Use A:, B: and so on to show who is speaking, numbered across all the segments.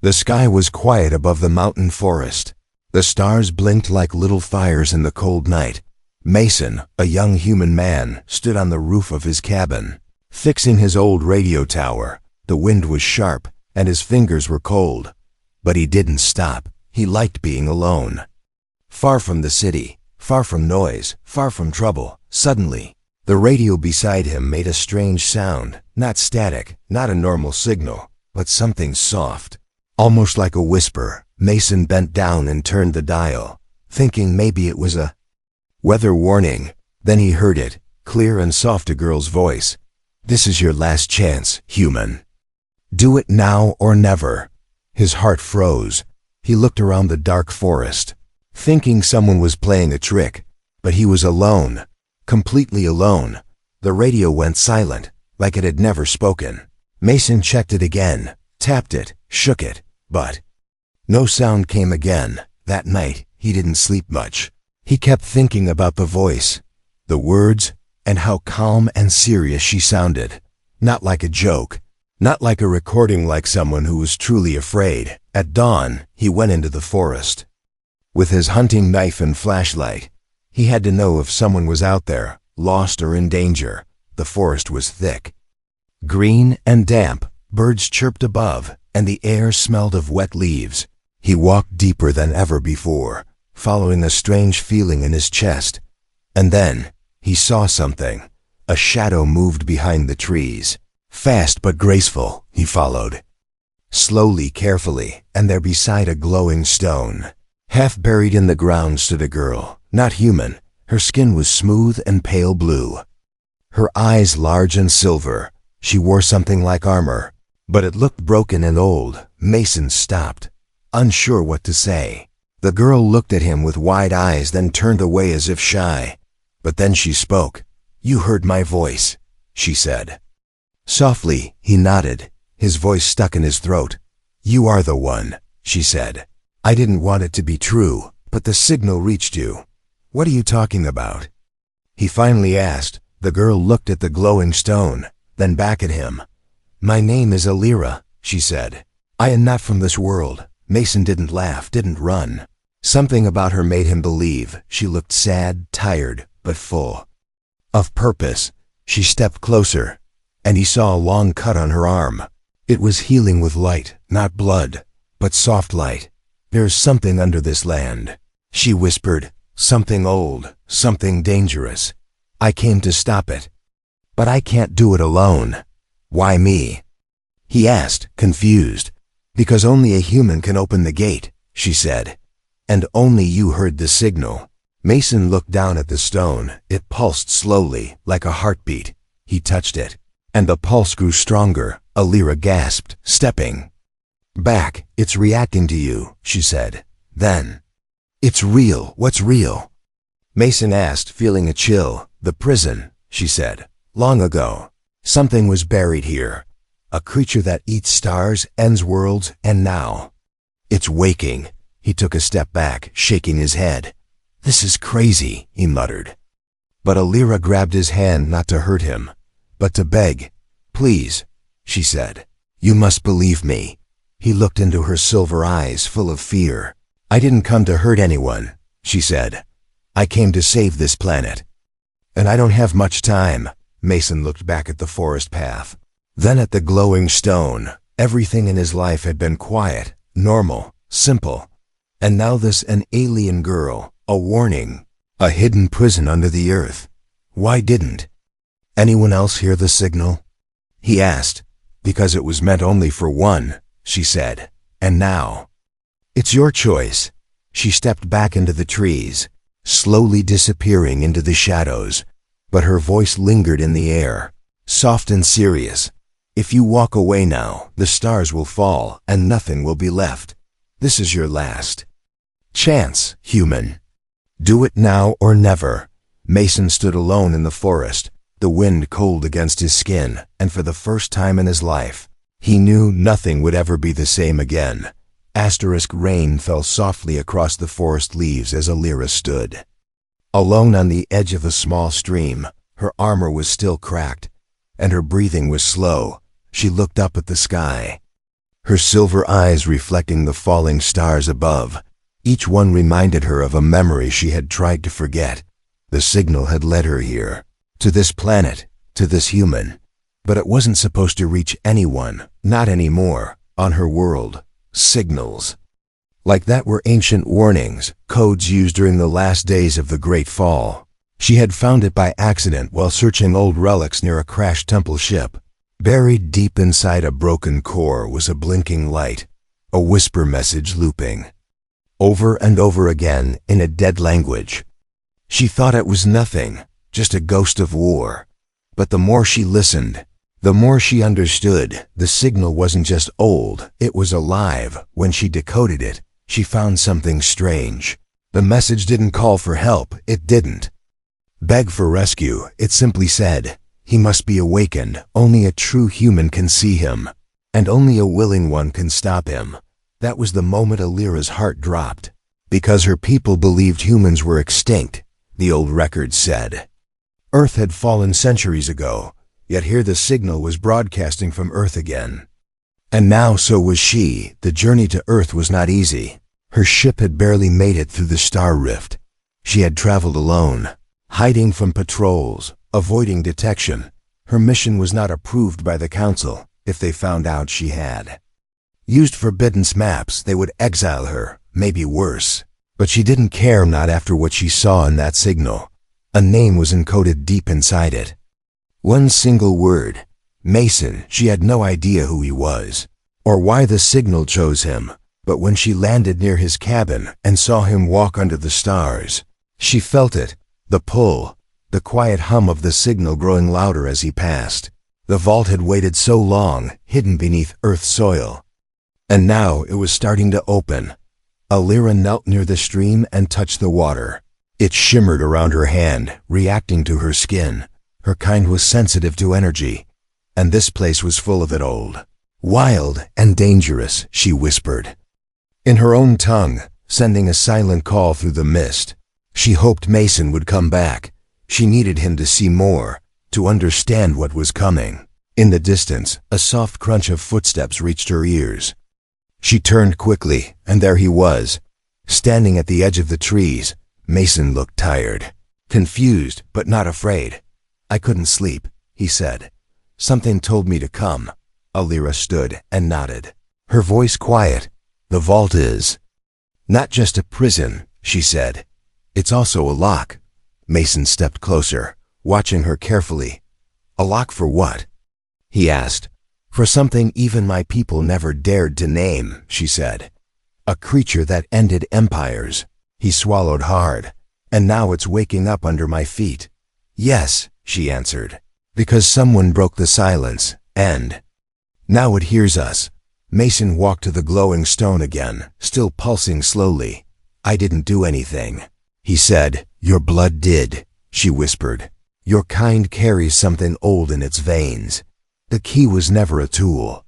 A: The sky was quiet above the mountain forest. The stars blinked like little fires in the cold night. Mason, a young human man, stood on the roof of his cabin, fixing his old radio tower. The wind was sharp, and his fingers were cold. But he didn't stop. He liked being alone. Far from the city, far from noise, far from trouble. Suddenly, the radio beside him made a strange sound, not static, not a normal signal, but something soft, almost like a whisper. Mason bent down and turned the dial, thinking maybe it was a weather warning. Then he heard it, clear and soft, a girl's voice. "This is your last chance, human. Do it now or never." His heart froze. He looked around the dark forest, thinking someone was playing a trick, but he was alone, completely alone. The radio went silent, like it had never spoken. Mason checked it again, tapped it, shook it, but no sound came again. That night, he didn't sleep much. He kept thinking about the voice, the words, and how calm and serious she sounded. Not like a joke, not like a recording, like someone who was truly afraid. At dawn, he went into the forest. With his hunting knife and flashlight, he had to know if someone was out there, lost or in danger. The forest was thick, green and damp. Birds chirped above, and the air smelled of wet leaves. He walked deeper than ever before, following a strange feeling in his chest. And then, he saw something. A shadow moved behind the trees. Fast but graceful, he followed. Slowly, carefully, and there beside a glowing stone, half buried in the ground, stood a girl, not human. Her skin was smooth and pale blue, her eyes large and silver. She wore something like armor, but it looked broken and old. Mason stopped, unsure what to say. The girl looked at him with wide eyes, then turned away as if shy. But then she spoke. "You heard my voice," she said. Softly, he nodded, his voice stuck in his throat. "You are the one," she said. "I didn't want it to be true, but the signal reached you." "What are you talking about?" he finally asked. The girl looked at the glowing stone, then back at him. "My name is Alira," she said. "I am not from this world." Mason didn't laugh, didn't run. Something about her made him believe. She looked sad, tired, but full of purpose. She stepped closer, and he saw a long cut on her arm. It was healing with light, not blood, but soft light. "There's something under this land," she whispered. "Something old, something dangerous. I came to stop it. But I can't do it alone." "Why me?" he asked, confused. "Because only a human can open the gate," she said. "And only you heard the signal." Mason looked down at the stone. It pulsed slowly, like a heartbeat. He touched it, and the pulse grew stronger. Alira gasped, stepping back. "It's reacting to you," she said. Then, "It's real. What's real?" Mason asked, feeling a chill. "The prison," she said. "Long ago, something was buried here. A creature that eats stars, ends worlds, and now it's waking." He took a step back, shaking his head. "This is crazy," he muttered. But Alira grabbed his hand, not to hurt him, but to beg. "Please," she said. "You must believe me." He looked into her silver eyes, full of fear. "I didn't come to hurt anyone," she said. "I came to save this planet. And I don't have much time." Mason looked back at the forest path, then at the glowing stone. Everything in his life had been quiet, normal, simple. And now this, an alien girl, a warning, a hidden prison under the earth. Why didn't anyone else hear the signal? He asked. "Because it was meant only for one," she said. "And now, it's your choice." She stepped back into the trees, slowly disappearing into the shadows, but her voice lingered in the air, soft and serious. "If you walk away now, the stars will fall and nothing will be left. This is your last chance, human. Do it now or never." Mason stood alone in the forest, the wind cold against his skin, and for the first time in his life, he knew nothing would ever be the same again. Rain fell softly across the forest leaves as Alira stood alone on the edge of a small stream. Her armor was still cracked, and her breathing was slow. She looked up at the sky. her silver eyes reflecting the falling stars above. Each one reminded her of a memory she had tried to forget. The signal had led her here, to this planet, to this human. But it wasn't supposed to reach anyone, not anymore, on her world. Signals. Like that were ancient warnings, codes used during the last days of the Great Fall. She had found it by accident while searching old relics near a crashed temple ship. Buried deep inside a broken core was a blinking light, a whisper message looping. Over and over again in a dead language. She thought it was nothing, just a ghost of war. But the more she listened, the more she understood. The signal wasn't just old, it was alive. When she decoded it, she found something strange. The message didn't call for help, it didn't beg for rescue, it simply said, he must be awakened, only a true human can see him, and only a willing one can stop him. That was the moment Alira's heart dropped. Because her people believed humans were extinct, the old records said. Earth had fallen centuries ago, yet here the signal was broadcasting from Earth again. And now so was she. The journey to Earth was not easy. Her ship had barely made it through the star rift. She had traveled alone, hiding from patrols, avoiding detection. Her mission was not approved by the Council. If they found out she had used forbidden maps, they would exile her, maybe worse. But she didn't care, not after what she saw in that signal. A name was encoded deep inside it. One single word. Mason. She had no idea who he was, or why the signal chose him. But when she landed near his cabin and saw him walk under the stars, she felt it. The pull, the quiet hum of the signal growing louder as he passed. The vault had waited so long, hidden beneath Earth's soil. And now it was starting to open. Alira knelt near the stream and touched the water. It shimmered around her hand, reacting to her skin. Her kind was sensitive to energy, and this place was full of it. Old, wild, and dangerous, she whispered. In her own tongue, sending a silent call through the mist. She hoped Mason would come back. She needed him to see more, to understand what was coming. In the distance, a soft crunch of footsteps reached her ears. She turned quickly, and there he was, standing at the edge of the trees. Mason looked tired, confused, but not afraid. I couldn't sleep, he said. Something told me to come. Alira stood and nodded, her voice quiet. The vault is not just a prison, she said. It's also a lock. Mason stepped closer, watching her carefully. A lock for what? He asked. For something even my people never dared to name, she said. A creature that ended empires. He swallowed hard. And now it's waking up under my feet. Yes, she answered. Because someone broke the silence, and now it hears us. Mason walked to the glowing stone again, still pulsing slowly. I didn't do anything, he said. Your blood did, she whispered. Your kind carries something old in its veins. The key was never a tool.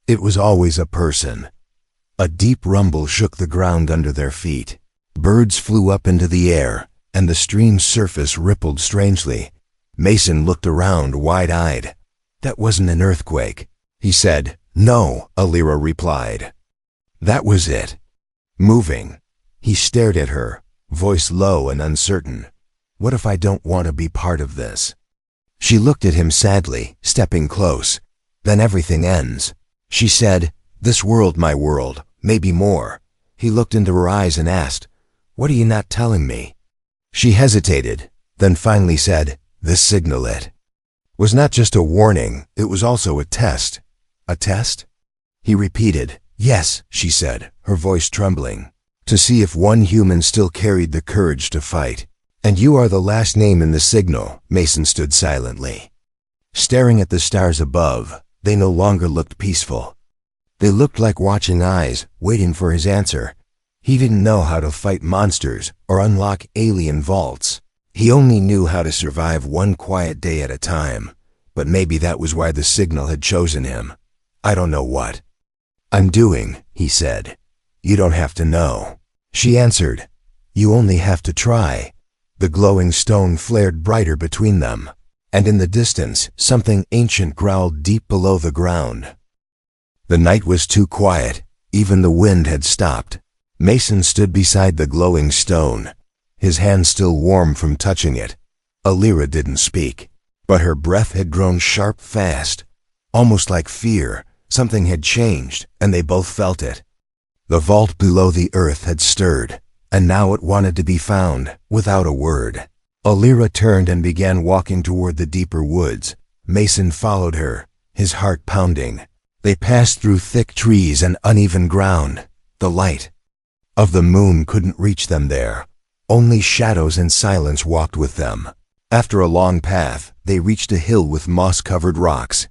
A: It was always a person. A deep rumble shook the ground under their feet. Birds flew up into the air, and the stream's surface rippled strangely. Mason looked around wide-eyed. That wasn't an earthquake, he said. No, Alira replied. That was it. Moving. He stared at her, voice low and uncertain. What if I don't want to be part of this? She looked at him sadly, stepping close. Then everything ends. She said, this world, my world, maybe more. He looked into her eyes and asked, what are you not telling me? She hesitated, then finally said, this signal it was not just a warning, it was also a test. A test? He repeated. Yes, she said, her voice trembling. To see if one human still carried the courage to fight. And you are the last name in the signal. Mason stood silently, staring at the stars above. They no longer looked peaceful. They looked like watching eyes, waiting for his answer. He didn't know how to fight monsters or unlock alien vaults. He only knew how to survive one quiet day at a time. But maybe that was why the signal had chosen him. I don't know what I'm doing, he said. You don't have to know, she answered. You only have to try. The glowing stone flared brighter between them, and in the distance, something ancient growled deep below the ground. The night was too quiet. Even the wind had stopped. Mason stood beside the glowing stone, his hand still warm from touching it. Alira didn't speak, but her breath had grown sharp fast, almost like fear. Something had changed, and they both felt it. The vault below the earth had stirred, and now it wanted to be found, without a word. Alira turned and began walking toward the deeper woods. Mason followed her, his heart pounding. They passed through thick trees and uneven ground. The light of the moon couldn't reach them there. Only shadows and silence walked with them. After a long path, they reached a hill with moss-covered rocks.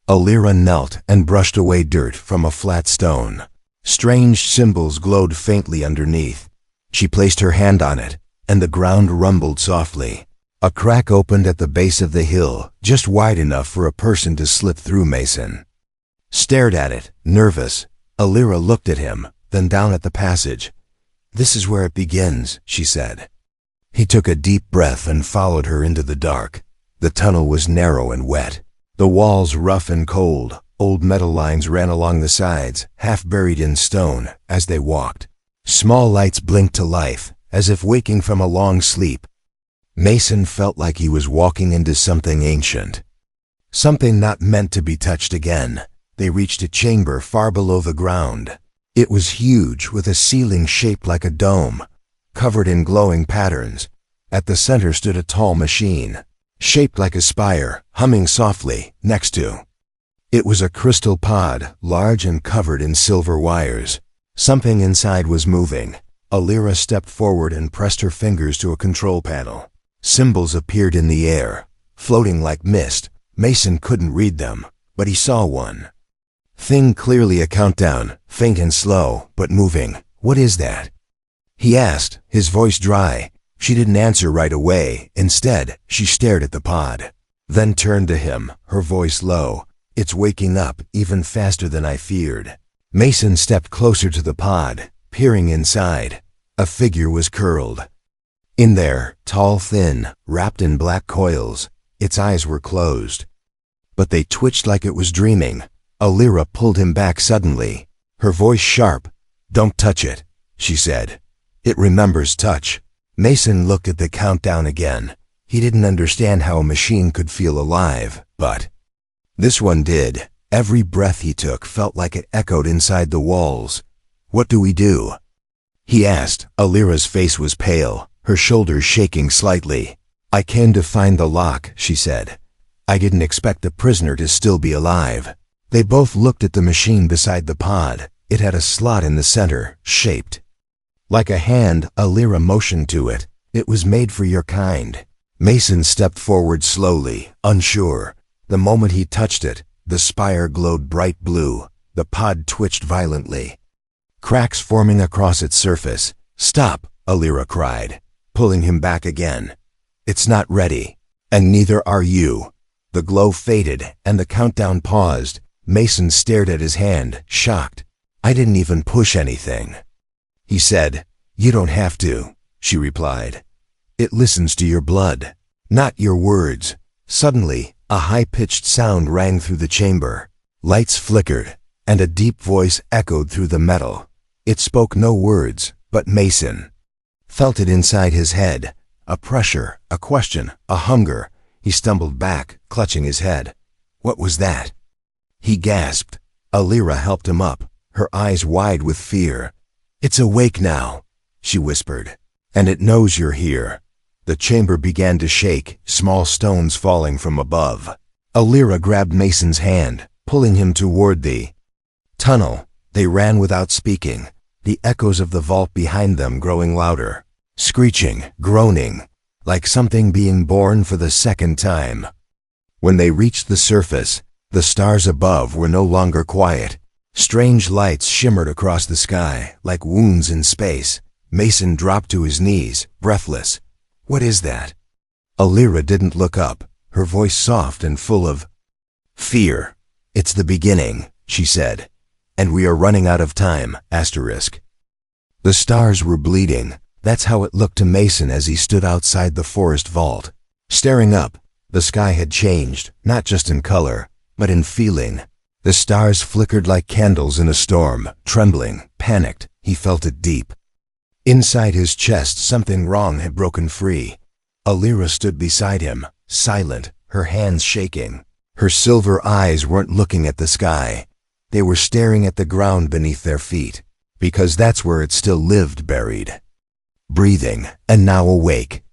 A: Alira knelt and brushed away dirt from a flat stone. Strange symbols glowed faintly underneath. She placed her hand on it, and the ground rumbled softly. A crack opened at the base of the hill, just wide enough for a person to slip through. Mason stared at it, nervous. Alira looked at him, then down at the passage. "This is where it begins," she said. He took a deep breath and followed her into the dark. The tunnel was narrow and wet. The walls rough and cold. Old metal lines ran along the sides, half buried in stone, as they walked. Small lights blinked to life, as if waking from a long sleep. Mason felt like he was walking into something ancient, something not meant to be touched again. They reached a chamber far below the ground. It was huge, with a ceiling shaped like a dome, covered in glowing patterns. At the center stood a tall machine, shaped like a spire, humming softly next to. It was a crystal pod, large and covered in silver wires. Something inside was moving. Alira stepped forward and pressed her fingers to a control panel. Symbols appeared in the air, floating like mist. Mason couldn't read them, but he saw one thing clearly, a countdown, faint and slow, but moving. "What is that?" he asked, his voice dry. She didn't answer right away. Instead, she stared at the pod, then turned to him, her voice low. "It's waking up, even faster than I feared." Mason stepped closer to the pod, peering inside. A figure was curled in there, tall, thin, wrapped in black coils. Its eyes were closed, but they twitched like it was dreaming. Alira pulled him back suddenly, her voice sharp. "Don't touch it," she said. "It remembers touch." Mason looked at the countdown again. He didn't understand how a machine could feel alive, but this one did. Every breath he took felt like it echoed inside the walls. "What do we do?" he asked. Alira's face was pale, her shoulders shaking slightly. "I came to find the lock," she said. "I didn't expect the prisoner to still be alive." They both looked at the machine beside the pod. It had a slot in the center, shaped like a hand. Alira motioned to it. "It was made for your kind." Mason stepped forward slowly, unsure. The moment he touched it, the spire glowed bright blue. The pod twitched violently, cracks forming across its surface. "Stop," Alira cried, pulling him back again. "It's not ready, and neither are you." The glow faded, and the countdown paused. Mason stared at his hand, shocked. "I didn't even push anything," he said. "You don't have to," she replied. "It listens to your blood, not your words." Suddenly, a high-pitched sound rang through the chamber. Lights flickered, and a deep voice echoed through the metal. It spoke no words, but Mason felt it inside his head. A pressure, a question, a hunger. He stumbled back, clutching his head. "What was that?" he gasped. Alira helped him up, her eyes wide with fear. "It's awake now," she whispered, "and it knows you're here." The chamber began to shake, small stones falling from above. Alira grabbed Mason's hand, pulling him toward the tunnel. They ran without speaking, the echoes of the vault behind them growing louder, screeching, groaning, like something being born for the second time. When they reached the surface, the stars above were no longer quiet. Strange lights shimmered across the sky, like wounds in space. Mason dropped to his knees, breathless. "What is that?" Alira didn't look up, her voice soft and full of fear. "It's the beginning," she said. "And we are running out of time, asterisk." The stars were bleeding. That's how it looked to Mason as he stood outside the forest vault. Staring up, the sky had changed, not just in color, but in feeling. The stars flickered like candles in a storm. Trembling, panicked, he felt it deep. Inside his chest, something wrong had broken free. Alira stood beside him, silent, her hands shaking. Her silver eyes weren't looking at the sky. They were staring at the ground beneath their feet, because that's where it still lived, buried. Breathing, and now awake.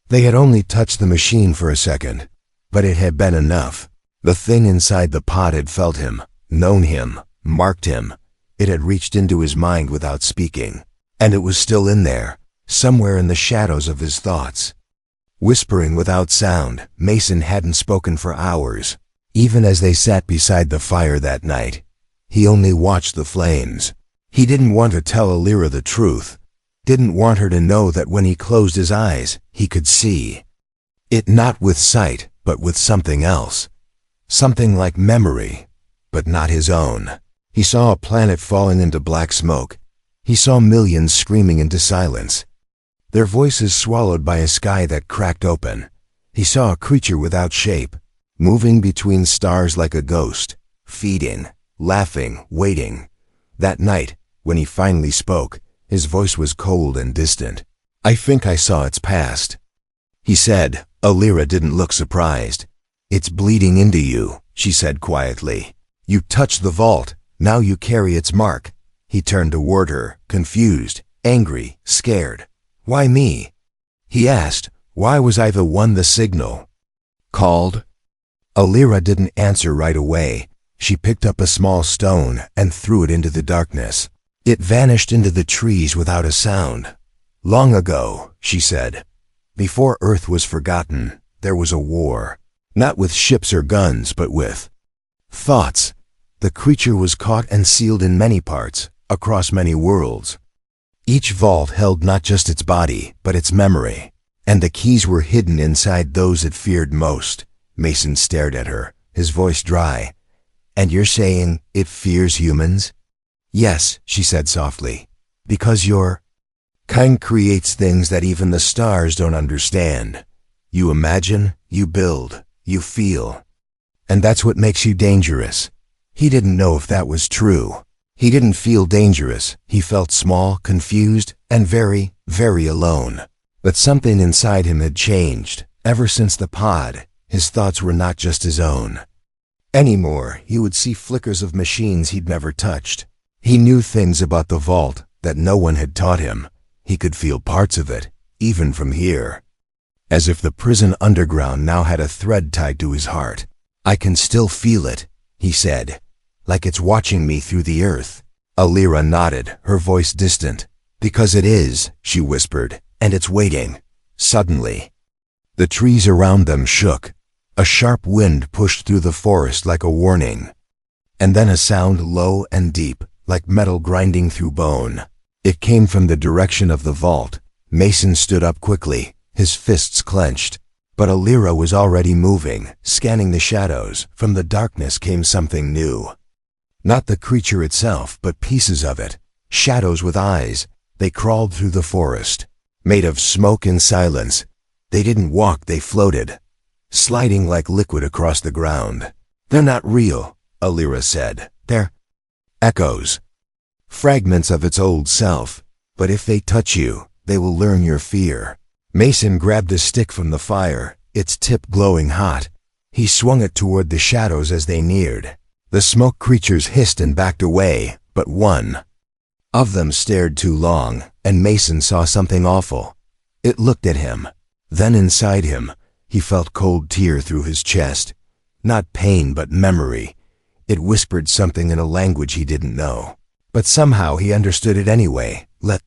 A: They had only touched the machine for a second, but it had been enough. The thing inside the pod had felt him, known him, marked him. It had reached into his mind without speaking, and it was still in there, somewhere in the shadows of his thoughts. Whispering without sound, Mason hadn't spoken for hours. Even as they sat beside the fire that night, he only watched the flames. He didn't want to tell Alira the truth, didn't want her to know that when he closed his eyes, he could see. It not with sight, but with something else. Something like memory, but not his own. He saw a planet falling into black smoke. He saw millions screaming into silence, their voices swallowed by a sky that cracked open. He saw a creature without shape, moving between stars like a ghost, feeding, laughing, waiting. That night, when he finally spoke, his voice was cold and distant. "I think I saw its past," he said. Alira didn't look surprised. "It's bleeding into you," she said quietly. "You touched the vault, now you carry its mark." He turned toward her, confused, angry, scared. "Why me?" he asked. "Why was I the one the signal called?" Alira didn't answer right away. She picked up a small stone and threw it into the darkness. It vanished into the trees without a sound. "Long ago," she said, "before Earth was forgotten, there was a war. Not with ships or guns, but with thoughts." The creature was caught and sealed in many parts, across many worlds. Each vault held not just its body, but its memory, and the keys were hidden inside those it feared most. Mason stared at her, his voice dry. "And you're saying it fears humans?" "Yes," she said softly, "because your kind creates things that even the stars don't understand. You imagine, you build, you feel. And that's what makes you dangerous." He didn't know if that was true. He didn't feel dangerous. He felt small, confused, and very, very alone. But something inside him had changed. Ever since the pod, his thoughts were not just his own anymore. He would see flickers of machines he'd never touched. He knew things about the vault that no one had taught him. He could feel parts of it, even from here. As if the prison underground now had a thread tied to his heart. "I can still feel it," he said, "like it's watching me through the earth." Alira nodded, her voice distant. "Because it is," she whispered, "and it's waiting." Suddenly, the trees around them shook. A sharp wind pushed through the forest like a warning. And then a sound low and deep, like metal grinding through bone. It came from the direction of the vault. Mason stood up quickly, his fists clenched. But Alira was already moving, scanning the shadows. From the darkness came something new. Not the creature itself, but pieces of it. Shadows with eyes. They crawled through the forest, made of smoke and silence. They didn't walk, they floated, sliding like liquid across the ground. "They're not real," Alira said. "They're echoes, fragments of its old self. But if they touch you, they will learn your fear." Mason grabbed a stick from the fire, its tip glowing hot. He swung it toward the shadows as they neared. The smoke creatures hissed and backed away, but one of them stared too long, and Mason saw something awful. It looked at him. Then inside him, he felt cold tear through his chest. Not pain, but memory. It whispered something in a language he didn't know. But somehow he understood it anyway. "Let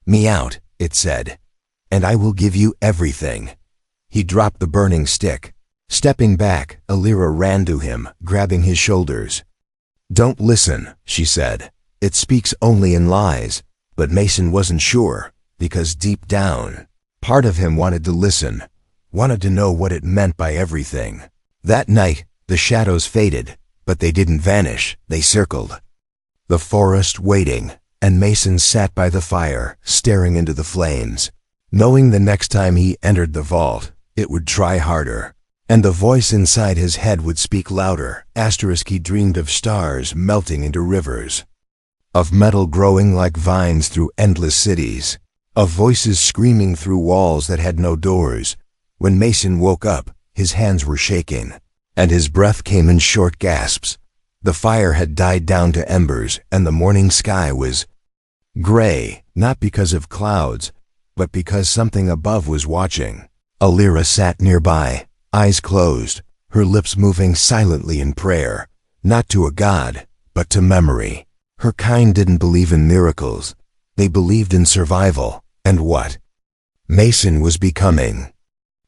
A: me out," it said, "and I will give you everything." He dropped the burning stick. Stepping back, Alira ran to him, grabbing his shoulders. "Don't listen," she said. "It speaks only in lies." But Mason wasn't sure, because deep down, part of him wanted to listen, wanted to know what it meant by everything. That night, the shadows faded, but they didn't vanish, they circled the forest, waiting, and Mason sat by the fire, staring into the flames, knowing the next time he entered the vault, it would try harder. And the voice inside his head would speak louder. He dreamed of stars melting into rivers, of metal growing like vines through endless cities, of voices screaming through walls that had no doors. When Mason woke up, his hands were shaking, and his breath came in short gasps. The fire had died down to embers, and the morning sky was gray, not because of clouds, but because something above was watching. Alira sat nearby, eyes closed, her lips moving silently in prayer, not to a god, but to memory. Her kind didn't believe in miracles. They believed in survival. And what Mason was becoming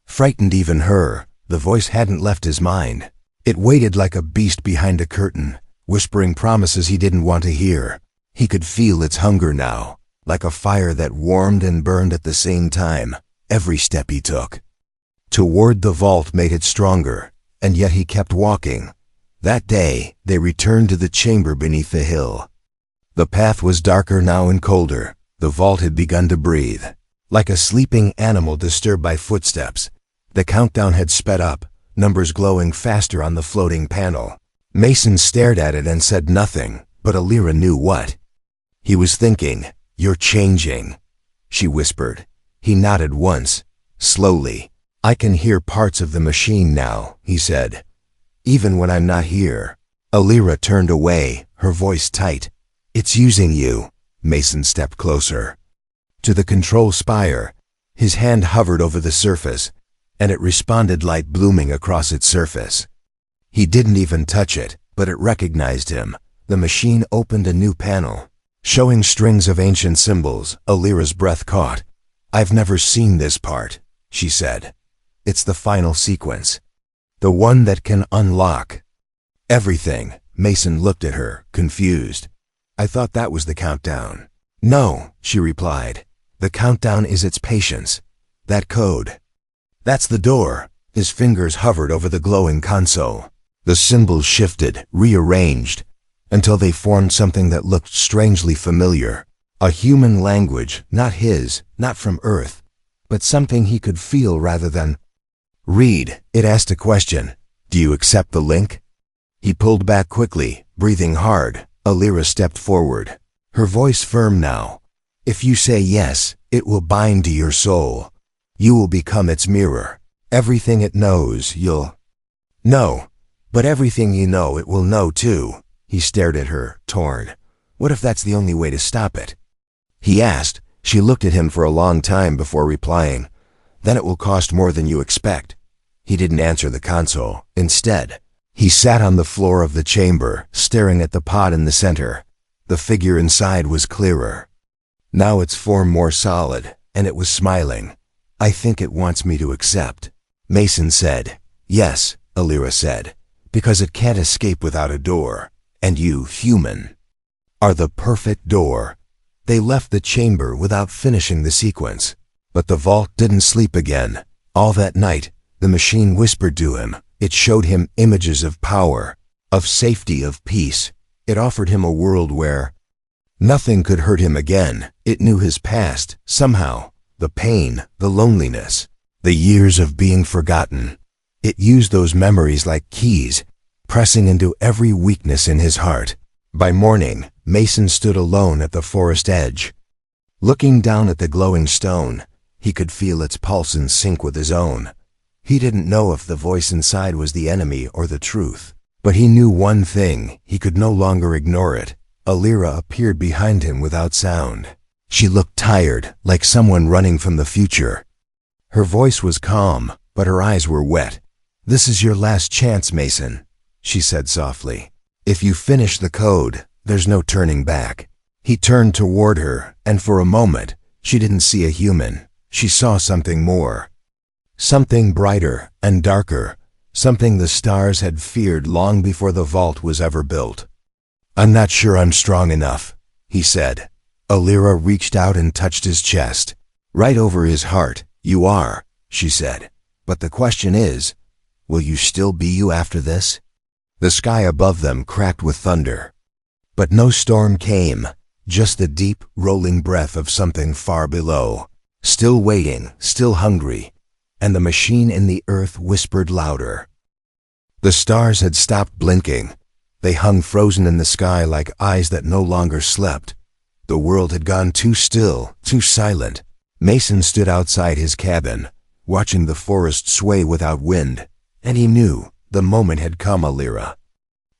A: frightened even her. The voice hadn't left his mind. It waited like a beast behind a curtain, whispering promises he didn't want to hear. He could feel its hunger now, like a fire that warmed and burned at the same time. Every step he took toward the vault made it stronger, and yet he kept walking. That day, they returned to the chamber beneath the hill. The path was darker now and colder. The vault had begun to breathe. Like a sleeping animal disturbed by footsteps, the countdown had sped up, numbers glowing faster on the floating panel. Mason stared at it and said nothing, but Alira knew what he was thinking. "You're changing," she whispered. He nodded once, slowly. "I can hear parts of the machine now," he said, "even when I'm not here." Alira turned away, her voice tight. "It's using you." Mason stepped closer to the control spire. His hand hovered over the surface, and it responded, light blooming across its surface. He didn't even touch it, but it recognized him. The machine opened a new panel, showing strings of ancient symbols. Alira's breath caught. "I've never seen this part," she said. "It's the final sequence, the one that can unlock everything." Mason looked at her, confused. "I thought that was the countdown." "No," she replied. "The countdown is its patience. That code. That's the door." His fingers hovered over the glowing console. The symbols shifted, rearranged, until they formed something that looked strangely familiar. A human language, not his, not from Earth, but something he could feel rather than read. It asked a question. "Do you accept the link?" He pulled back quickly, breathing hard. Alira stepped forward, her voice firm now. "If you say yes, it will bind to your soul. You will become its mirror. Everything it knows, you'll know. But everything you know, it will know too." He stared at her, torn. What if that's the only way to stop it? He asked. She looked at him for a long time before replying. "Then it will cost more than you expect." He didn't answer the console. Instead, he sat on the floor of the chamber, staring at the pod in the center. The figure inside was clearer. Now its form more solid, and it was smiling. "I think it wants me to accept," Mason said. "Yes," Alira said, "because it can't escape without a door. And you, human, are the perfect door." They left the chamber without finishing the sequence. But the vault didn't sleep again. All that night, the machine whispered to him. It showed him images of power, of safety, of peace. It offered him a world where nothing could hurt him again. It knew his past, somehow, the pain, the loneliness, the years of being forgotten. It used those memories like keys, pressing into every weakness in his heart. By morning, Mason stood alone at the forest edge. Looking down at the glowing stone, he could feel its pulse in sync with his own. He didn't know if the voice inside was the enemy or the truth, but he knew one thing: he could no longer ignore it. Alira appeared behind him without sound. She looked tired, like someone running from the future. Her voice was calm, but her eyes were wet. "This is your last chance, Mason," she said softly. "If you finish the code, there's no turning back." He turned toward her, and for a moment, she didn't see a human. She saw something more. Something brighter and darker. Something the stars had feared long before the vault was ever built. "I'm not sure I'm strong enough," he said. Alira reached out and touched his chest, right over his heart. "You are," she said. "But the question is, will you still be you after this?" The sky above them cracked with thunder. But no storm came, just the deep, rolling breath of something far below. Still waiting, still hungry. and the machine in the earth whispered louder. The stars had stopped blinking. They hung frozen in the sky like eyes that no longer slept. The world had gone too still, too silent. Mason stood outside his cabin, watching the forest sway without wind, and he knew the moment had come. Alira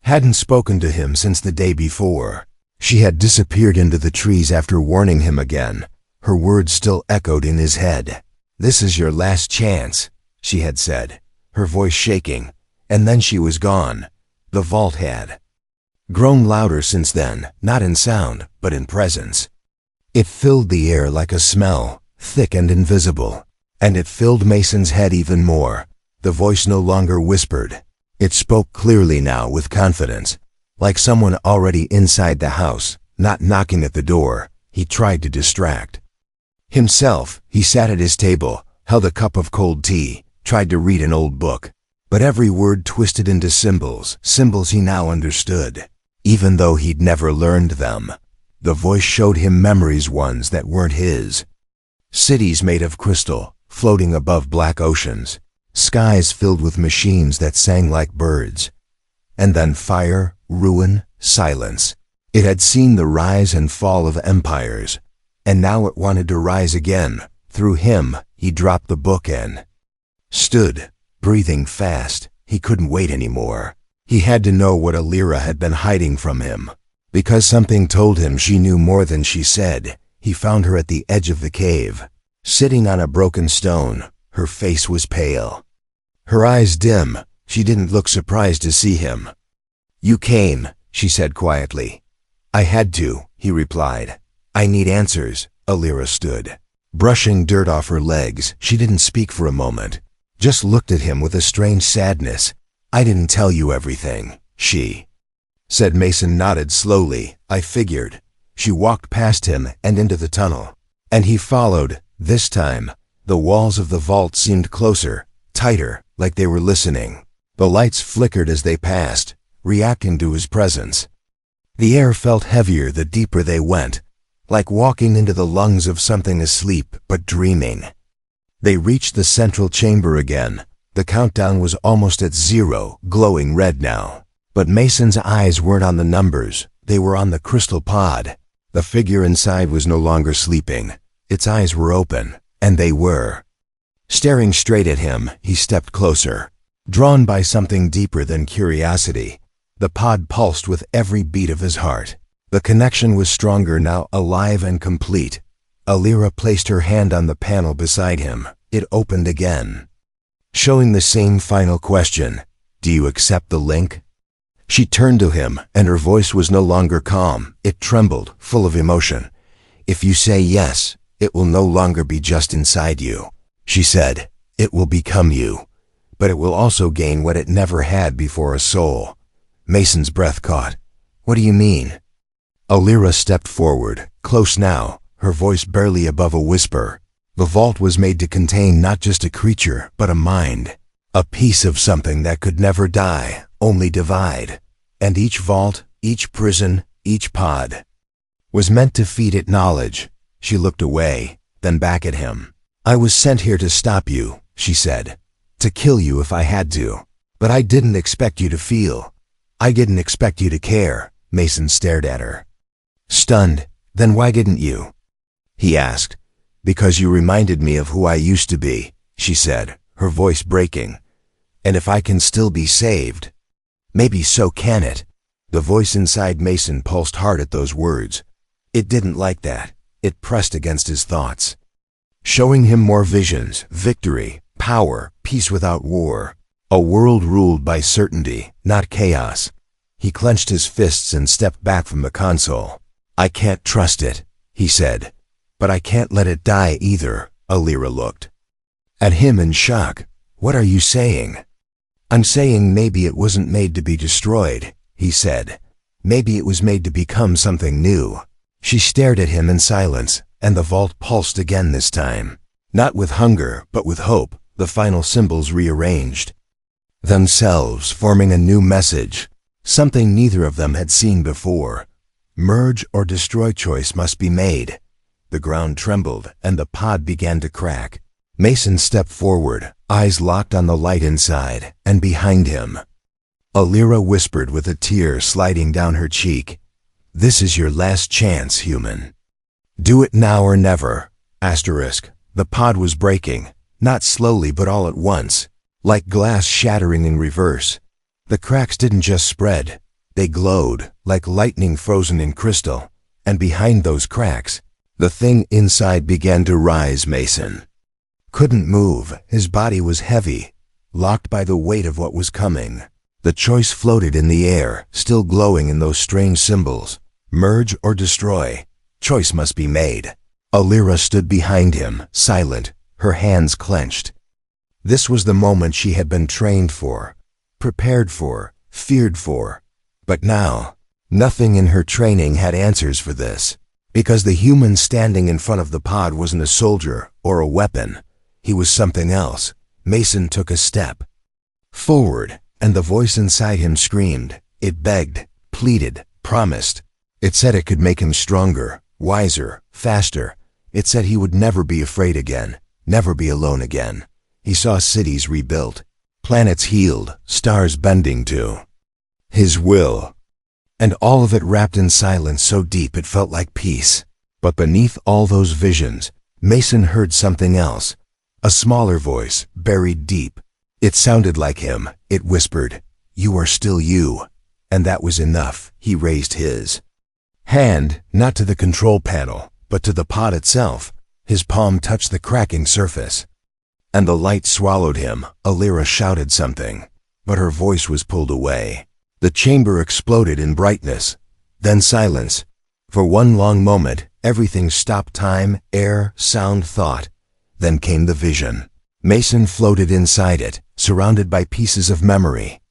A: hadn't spoken to him since the day before. She had disappeared into the trees after warning him again. Her words still echoed in his head. "This is your last chance," she had said, her voice shaking, and then she was gone. The vault had grown louder since then, not in sound, but in presence. It filled the air like a smell, thick and invisible, and it filled Mason's head even more. The voice no longer whispered. It spoke clearly now, with confidence, like someone already inside the house, not knocking at the door. He tried to distract himself. He sat at his table, held a cup of cold tea, tried to read an old book, but every word twisted into symbols he now understood, even though he'd never learned them. The voice showed him memories, ones that weren't his. Cities made of crystal, floating above black oceans. Skies filled with machines that sang like birds. And then fire, ruin, silence. It had seen the rise and fall of empires, and now it wanted to rise again. Through him, he dropped the book and stood, breathing fast. He couldn't wait anymore. He had to know what Alira had been hiding from him. Because something told him she knew more than she said. He found her at the edge of the cave, sitting on a broken stone. Her face was pale, her eyes dim. She didn't look surprised to see him. "You came," she said quietly. "I had to," he replied. "I need answers." Alira stood, brushing dirt off her legs. She didn't speak for a moment, just looked at him with a strange sadness. "I didn't tell you everything," she said. Mason nodded slowly. "I figured." She walked past him and into the tunnel, and he followed. This time, the walls of the vault seemed closer, tighter, like they were listening. The lights flickered as they passed, reacting to his presence. The air felt heavier the deeper they went, like walking into the lungs of something asleep but dreaming. They reached the central chamber again. The countdown was almost at 0, glowing red now. But Mason's eyes weren't on the numbers, they were on the crystal pod. The figure inside was no longer sleeping. Its eyes were open, and they were staring straight at him. He stepped closer, drawn by something deeper than curiosity. The pod pulsed with every beat of his heart. The connection was stronger now, alive and complete. Alira placed her hand on the panel beside him. It opened again, showing the same final question. "Do you accept the link?" She turned to him, and her voice was no longer calm. It trembled, full of emotion. "If you say yes, it will no longer be just inside you," she said. "It will become you, but it will also gain what it never had before, a soul." Mason's breath caught. "What do you mean?" Alira stepped forward, close now, her voice barely above a whisper. The vault was made to contain not just a creature, but a mind. A piece of something that could never die, only divide. And each vault, each prison, each pod was meant to feed it knowledge. She looked away, then back at him. "I was sent here to stop you," she said. "To kill you if I had to. But I didn't expect you to feel. I didn't expect you to care." Mason stared at her, stunned. "Then why didn't you?" he asked. "Because you reminded me of who I used to be," she said, her voice breaking. "And if I can still be saved, maybe so can it." The voice inside Mason pulsed hard at those words. It didn't like that. It pressed against his thoughts, showing him more visions, victory, power, peace without war. A world ruled by certainty, not chaos. He clenched his fists and stepped back from the console. "I can't trust it," he said. "But I can't let it die either." Alira looked at him in shock. "What are you saying?" "I'm saying maybe it wasn't made to be destroyed," he said. "Maybe it was made to become something new." She stared at him in silence, and the vault pulsed again this time. Not with hunger, but with hope. The final symbols rearranged themselves, forming a new message, something neither of them had seen before. Merge or destroy choice must be made. The ground trembled, and the pod began to crack. Mason stepped forward, eyes locked on the light inside, and behind him. Alira whispered with a tear sliding down her cheek, "This is your last chance, human. Do it now or never." The pod was breaking, not slowly but all at once, like glass shattering in reverse. The cracks didn't just spread, they glowed, like lightning frozen in crystal, and behind those cracks, the thing inside began to rise. Mason couldn't move, his body was heavy, locked by the weight of what was coming. The choice floated in the air, still glowing in those strange symbols. Merge or destroy. Choice must be made. Alira stood behind him, silent, her hands clenched. This was the moment she had been trained for, prepared for, feared for. But now, nothing in her training had answers for this. Because the human standing in front of the pod wasn't a soldier or a weapon. He was something else. Mason took a step forward, and the voice inside him screamed. It begged, pleaded, promised. It said it could make him stronger, wiser, faster. It said he would never be afraid again, never be alone again. He saw cities rebuilt, planets healed, stars bending to his will. And all of it wrapped in silence so deep it felt like peace. But beneath all those visions, Mason heard something else. A smaller voice, buried deep. It sounded like him. It whispered, "You are still you." And that was enough. He raised his hand, not to the control panel, but to the pod itself. His palm touched the cracking surface. And the light swallowed him. Alira shouted something, but her voice was pulled away. The chamber exploded in brightness, then silence. For one long moment, everything stopped: time, air, sound, thought. Then came the vision. Mason floated inside it, surrounded by pieces of memory.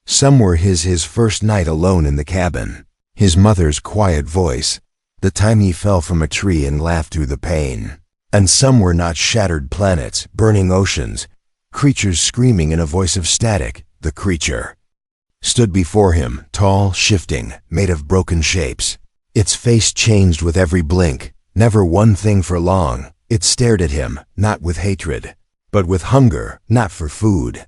A: Some were his first night alone in the cabin, his mother's quiet voice, the time he fell from a tree and laughed through the pain. And some were not: shattered planets, burning oceans, creatures screaming in a voice of static. The creature stood before him, tall, shifting, made of broken shapes. Its face changed with every blink, never one thing for long. It stared at him, not with hatred, but with hunger, not for food,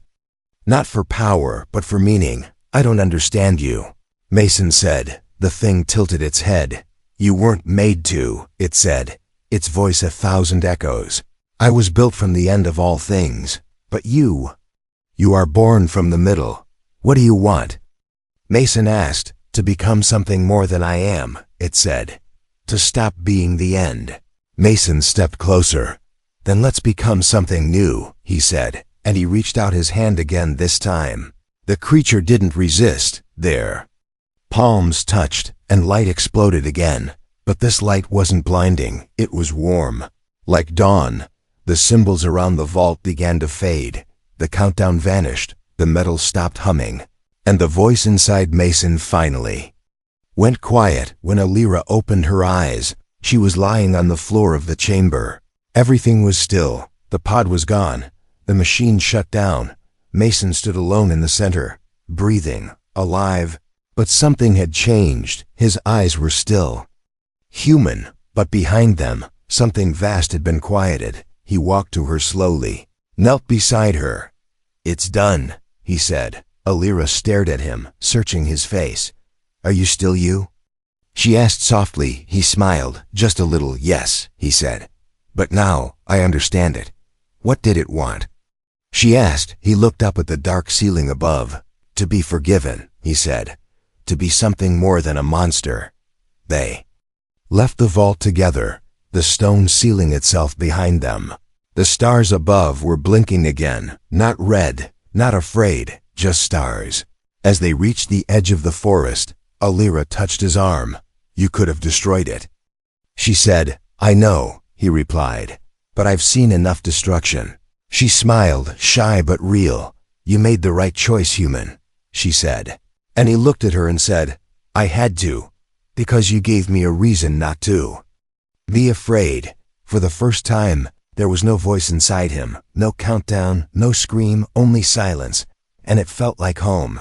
A: not for power, but for meaning. "I don't understand you," Mason said. The thing tilted its head. "You weren't made to," it said, its voice 1,000 echoes. "I was built from the end of all things, but you are born from the middle. What do you want?" Mason asked. "To become something more than I am," it said. "To stop being the end." Mason stepped closer. "Then let's become something new," he said, and he reached out his hand again this time. The creature didn't resist. Their palms touched, and light exploded again. But this light wasn't blinding, it was warm. Like dawn, the symbols around the vault began to fade. The countdown vanished. The metal stopped humming, and the voice inside Mason finally went quiet. When Alira opened her eyes, she was lying on the floor of the chamber. Everything was still. The pod was gone. The machine shut down. Mason stood alone in the center, breathing, alive. But something had changed. His eyes were still human, but behind them, something vast had been quieted. He walked to her slowly, knelt beside her. "It's done," he said. Alira stared at him, searching his face. "Are you still you?" she asked softly. He smiled, just a little. "Yes," he said. "But now, I understand it. What did it want?" she asked. He looked up at the dark ceiling above. "To be forgiven," he said. "To be something more than a monster." They left the vault together, the stone sealing itself behind them. The stars above were blinking again, not red, not afraid, just stars. As they reached the edge of the forest, Alira touched his arm. "You could have destroyed it," she said. "I know," he replied, "but I've seen enough destruction." She smiled, shy but real. "You made the right choice, human," she said. And he looked at her and said, "I had to, because you gave me a reason not to be afraid." For the first time, there was no voice inside him, no countdown, no scream, only silence, and it felt like home.